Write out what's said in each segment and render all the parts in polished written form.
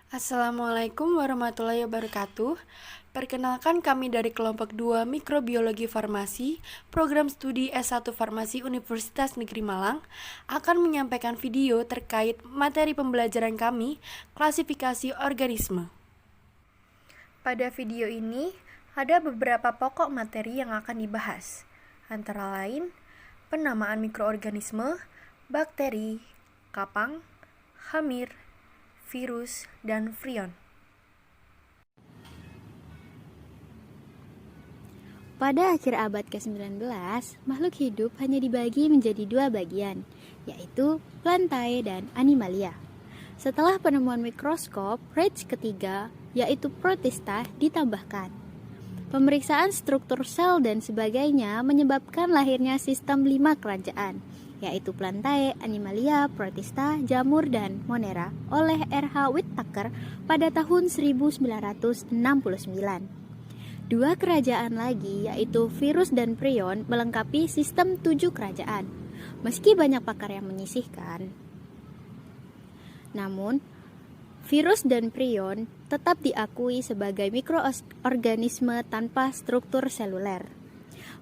Assalamualaikum warahmatullahi wabarakatuh. Perkenalkan kami dari kelompok 2 Mikrobiologi Farmasi, program studi S1 Farmasi Universitas Negeri Malang, akan menyampaikan video terkait materi pembelajaran kami, klasifikasi organisme. Pada video ini, ada beberapa pokok materi yang akan dibahas, antara lain penamaan mikroorganisme, bakteri, kapang, hamir, virus, dan prion. Pada akhir abad ke-19, makhluk hidup hanya dibagi menjadi dua bagian, yaitu plantae dan animalia. Setelah penemuan mikroskop, Reich ketiga, yaitu protista, ditambahkan. Pemeriksaan struktur sel dan sebagainya menyebabkan lahirnya sistem 5 kerajaan, yaitu plantae, animalia, protista, jamur, dan monera oleh R.H. Whittaker pada tahun 1969. Dua kerajaan lagi, yaitu virus dan prion, melengkapi sistem 7 kerajaan. Meski banyak pakar yang menyisihkan, namun virus dan prion tetap diakui sebagai mikroorganisme tanpa struktur seluler.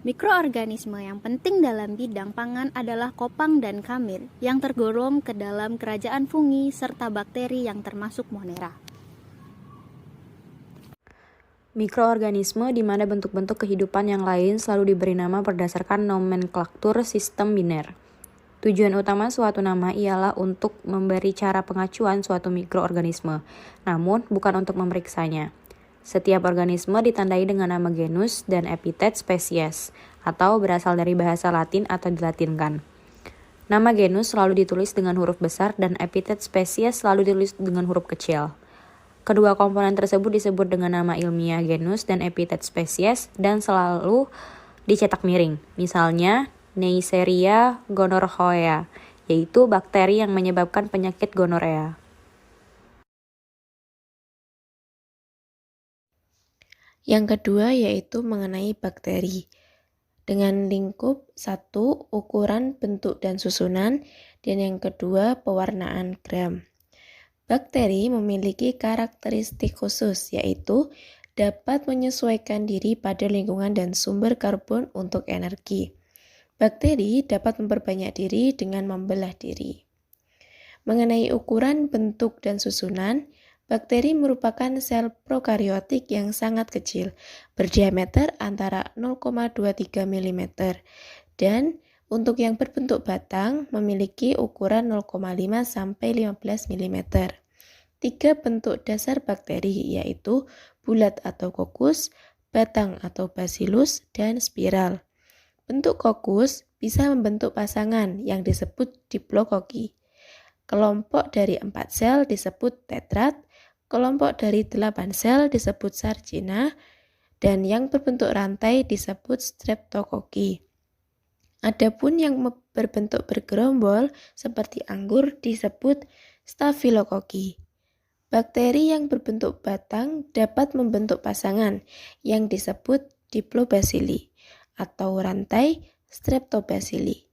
Mikroorganisme yang penting dalam bidang pangan adalah kopang dan kamir yang tergolong ke dalam kerajaan fungi serta bakteri yang termasuk monera. Mikroorganisme di mana bentuk-bentuk kehidupan yang lain selalu diberi nama berdasarkan nomenklatur sistem biner. Tujuan utama suatu nama ialah untuk memberi cara pengacuan suatu mikroorganisme, namun bukan untuk memeriksanya. Setiap organisme ditandai dengan nama genus dan epitet spesies, atau berasal dari bahasa Latin atau dilatinkan. Nama genus selalu ditulis dengan huruf besar dan epitet spesies selalu ditulis dengan huruf kecil. Kedua komponen tersebut disebut dengan nama ilmiah genus dan epitet spesies dan selalu dicetak miring. Misalnya, Neisseria gonorrhoeae, yaitu bakteri yang menyebabkan penyakit gonorea. Yang kedua yaitu mengenai bakteri. Dengan lingkup 1 ukuran, bentuk, dan susunan, dan yang kedua pewarnaan gram. Bakteri memiliki karakteristik khusus, yaitu dapat menyesuaikan diri pada lingkungan dan sumber karbon untuk energi. Bakteri dapat memperbanyak diri dengan membelah diri. Mengenai ukuran, bentuk, dan susunan, bakteri merupakan sel prokariotik yang sangat kecil, berdiameter antara 0,23 mm, dan untuk yang berbentuk batang memiliki ukuran 0,5 sampai 15 mm. 3 bentuk dasar bakteri yaitu bulat atau kokus, batang atau bacillus, dan spiral. Bentuk kokus bisa membentuk pasangan yang disebut diplokoki. Kelompok dari 4 sel disebut tetrat, kelompok dari 8 sel disebut sarcina, dan yang berbentuk rantai disebut streptokoki. Adapun yang berbentuk bergerombol seperti anggur disebut staphylokoki. Bakteri yang berbentuk batang dapat membentuk pasangan yang disebut diplobacilli atau rantai streptobacilli.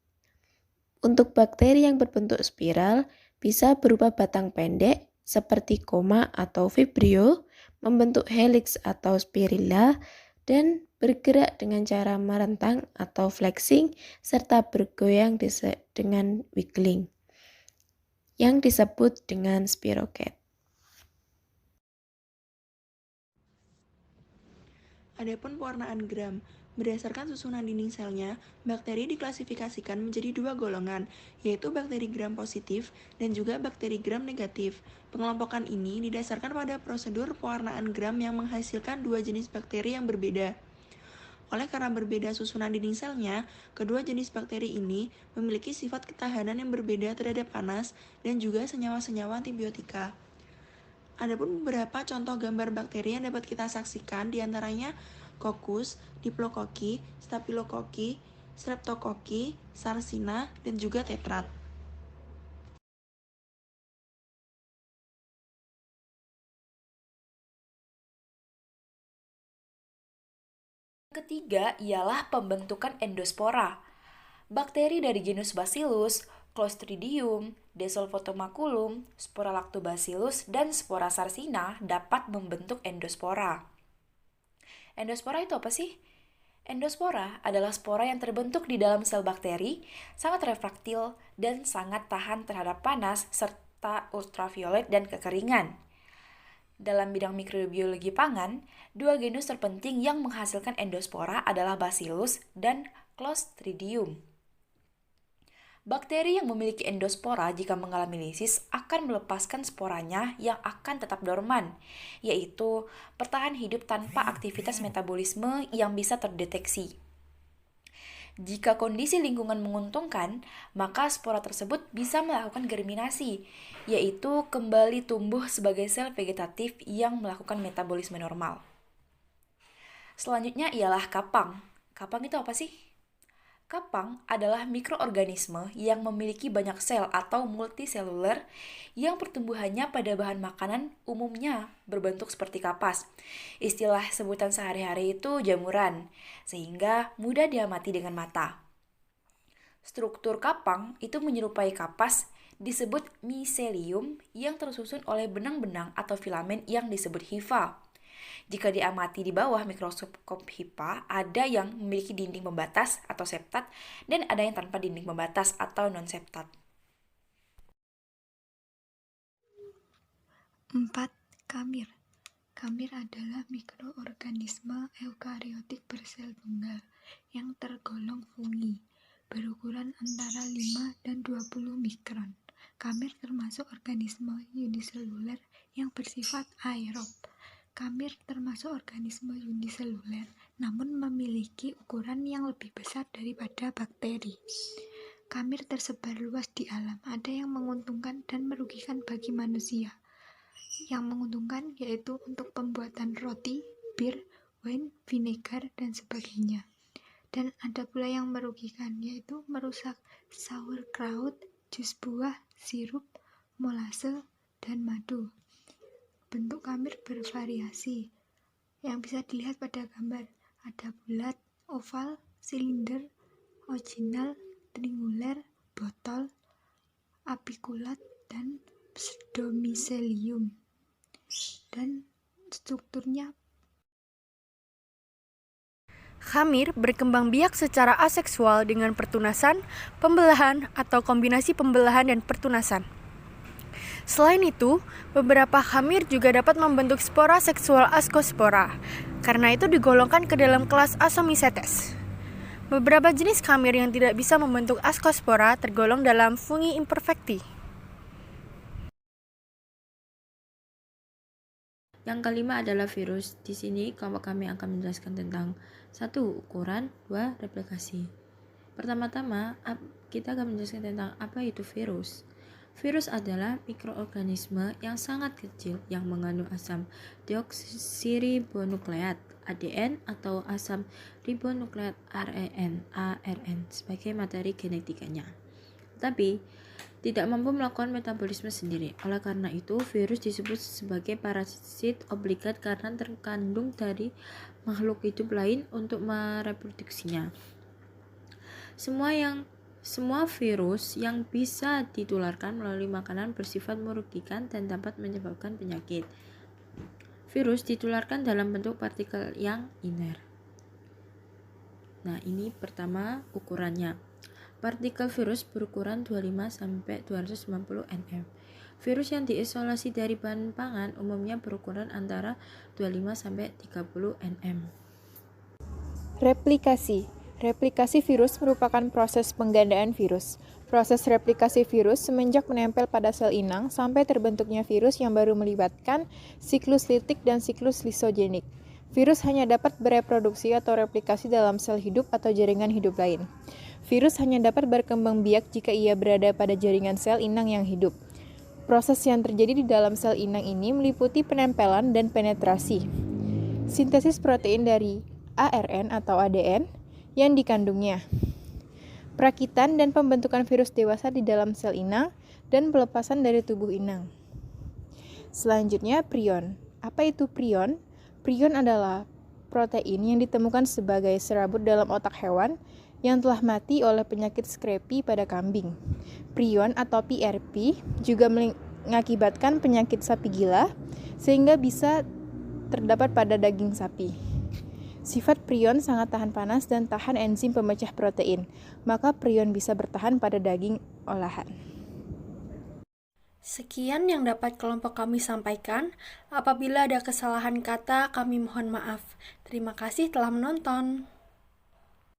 Untuk bakteri yang berbentuk spiral bisa berupa batang pendek seperti koma atau vibrio, membentuk helix atau spirilla, dan bergerak dengan cara merentang atau flexing, serta bergoyang dengan wiggling, yang disebut dengan spiroket. Adapun pewarnaan gram, berdasarkan susunan dinding selnya, bakteri diklasifikasikan menjadi 2 golongan, yaitu bakteri gram positif dan juga bakteri gram negatif. Pengelompokan ini didasarkan pada prosedur pewarnaan gram yang menghasilkan 2 jenis bakteri yang berbeda. Oleh karena berbeda susunan dinding selnya, kedua jenis bakteri ini memiliki sifat ketahanan yang berbeda terhadap panas dan juga senyawa-senyawa antibiotika. Adapun beberapa contoh gambar bakteri yang dapat kita saksikan diantaranya Coccus, Diplococi, Staphylococcus, Streptococcus, Sarcina, dan juga Tetrat. Ketiga ialah pembentukan endospora. Bakteri dari genus Bacillus Clostridium, Desulfotomaculum, spora lactobacillus, dan spora sarsina dapat membentuk endospora. Endospora itu apa sih? Endospora adalah spora yang terbentuk di dalam sel bakteri, sangat refraktil, dan sangat tahan terhadap panas serta ultraviolet dan kekeringan. Dalam bidang mikrobiologi pangan, dua genus terpenting yang menghasilkan endospora adalah Bacillus dan Clostridium. Bakteri yang memiliki endospora jika mengalami lisis akan melepaskan sporanya yang akan tetap dorman, yaitu bertahan hidup tanpa aktivitas metabolisme yang bisa terdeteksi. Jika kondisi lingkungan menguntungkan, maka spora tersebut bisa melakukan germinasi, yaitu kembali tumbuh sebagai sel vegetatif yang melakukan metabolisme normal. Selanjutnya ialah kapang. Kapang itu apa sih? Kapang adalah mikroorganisme yang memiliki banyak sel atau multiseluler yang pertumbuhannya pada bahan makanan umumnya berbentuk seperti kapas. Istilah sebutan sehari-hari itu jamuran, sehingga mudah diamati dengan mata. Struktur kapang itu menyerupai kapas, disebut miselium yang tersusun oleh benang-benang atau filamen yang disebut hifa. Jika diamati di bawah mikroskop HIPA, ada yang memiliki dinding pembatas atau septat dan ada yang tanpa dinding pembatas atau non-septat. 4. Kamir. Kamir adalah mikroorganisme eukariotik bersel tunggal yang tergolong fungi, berukuran antara 5 dan 20 mikron. Kamir termasuk organisme uniseluler yang bersifat aerob. Kamir termasuk organisme uniseluler, namun memiliki ukuran yang lebih besar daripada bakteri. Kamir tersebar luas di alam, ada yang menguntungkan dan merugikan bagi manusia. Yang menguntungkan yaitu untuk pembuatan roti, bir, wine, vinegar, dan sebagainya. Dan ada pula yang merugikan, yaitu merusak sauerkraut, jus buah, sirup, molase, dan madu. Bentuk kamir bervariasi, yang bisa dilihat pada gambar. Ada bulat, oval, silinder, oginal, trianguler, botol, apikulat, dan pseudomycelium. Dan strukturnya. Kamir berkembang biak secara aseksual dengan pertunasan, pembelahan, atau kombinasi pembelahan dan pertunasan. Selain itu, beberapa kamir juga dapat membentuk spora seksual ascospora. Karena itu digolongkan ke dalam kelas Asomycetes. Beberapa jenis kamir yang tidak bisa membentuk ascospora tergolong dalam fungi imperfecti. Yang kelima adalah virus. Di sini kelompok kami akan menjelaskan tentang 1. Ukuran, 2. Replikasi. Pertama-tama, kita akan menjelaskan tentang apa itu virus. Virus adalah mikroorganisme yang sangat kecil yang mengandung asam deoksiribonukleat (ADN) atau asam ribonukleat (ARN) sebagai materi genetikanya. Tetapi tidak mampu melakukan metabolisme sendiri. Oleh karena itu, virus disebut sebagai parasit obligat karena terkandung dari makhluk hidup lain untuk mereproduksinya. Semua virus yang bisa ditularkan melalui makanan bersifat merugikan dan dapat menyebabkan penyakit. Virus ditularkan dalam bentuk partikel yang iner. Nah, ini pertama ukurannya. Partikel virus berukuran 25-250 nm. Virus yang diisolasi dari bahan pangan umumnya berukuran antara 25-30 nm. Replikasi. Replikasi virus merupakan proses penggandaan virus. Proses replikasi virus semenjak menempel pada sel inang sampai terbentuknya virus yang baru melibatkan siklus litik dan siklus lisogenik. Virus hanya dapat bereproduksi atau replikasi dalam sel hidup atau jaringan hidup lain. Virus hanya dapat berkembang biak jika ia berada pada jaringan sel inang yang hidup. Proses yang terjadi di dalam sel inang ini meliputi penempelan dan penetrasi. Sintesis protein dari ARN atau ADN yang dikandungnya. Perakitan dan pembentukan virus dewasa di dalam sel inang dan pelepasan dari tubuh inang. Selanjutnya, prion. Apa itu prion? Prion adalah protein yang ditemukan sebagai serabut dalam otak hewan yang telah mati oleh penyakit scrapie pada kambing. Prion atau PRP juga mengakibatkan penyakit sapi gila sehingga bisa terdapat pada daging sapi. Sifat prion sangat tahan panas dan tahan enzim pemecah protein, maka prion bisa bertahan pada daging olahan. Sekian yang dapat kelompok kami sampaikan. Apabila ada kesalahan kata, kami mohon maaf. Terima kasih telah menonton.